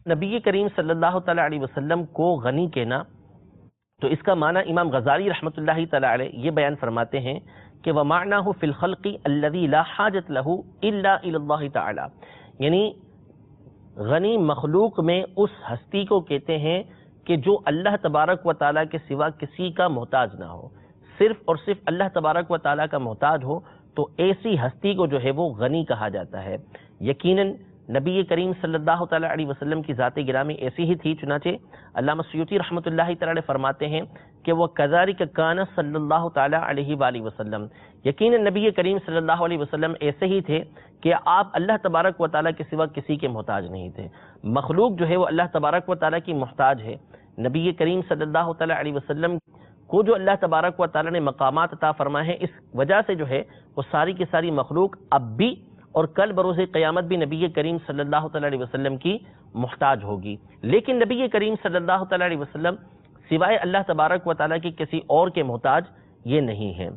نبی کریم صلی اللہ تعالیٰ علیہ وسلم کو غنی کہنا، تو اس کا معنی امام غزالی رحمۃ اللہ تعالیٰ علیہ یہ بیان فرماتے ہیں کہ وَمَعْنَاهُ فِي الْخَلْقِ الَّذِي لَا حَاجَةَ لَهُ إِلَّا إِلَى اللَّهِ تَعَالَى، یعنی غنی مخلوق میں اس ہستی کو کہتے ہیں کہ جو اللہ تبارک و تعالیٰ کے سوا کسی کا محتاج نہ ہو، صرف اور صرف اللہ تبارک و تعالیٰ کا محتاج ہو، تو ایسی ہستی کو جو ہے وہ غنی کہا جاتا ہے۔ یقیناً نبی کریم صلی اللہ تعالیٰ علیہ وسلم کی ذات گرامی ایسی ہی تھی، چنانچہ علامہ سیوطی رحمۃ اللہ تعالیٰ فرماتے ہیں کہ وہ کذالک کان صلی اللہ تعالیٰ علیہ وآلہ وسلم، یقیناً نبی کریم صلی اللہ علیہ وسلم ایسے ہی تھے کہ آپ اللہ تبارک و تعالیٰ کے سوا کسی کے محتاج نہیں تھے۔ مخلوق جو ہے وہ اللہ تبارک و تعالیٰ کی محتاج ہے، نبی کریم صلی اللہ تعالیٰ علیہ وسلم کو جو اللہ تبارک و تعالیٰ نے مقامات عطا فرمائے ہیں، اس وجہ سے جو ہے وہ ساری کی ساری مخلوق اب بھی اور کل بروز قیامت بھی نبی کریم صلی اللہ تعالیٰ علیہ وسلم کی محتاج ہوگی۔ لیکن نبی کریم صلی اللہ تعالیٰ علیہ وسلم سوائے اللہ تبارک و تعالیٰ کی کسی اور کے محتاج یہ نہیں ہیں۔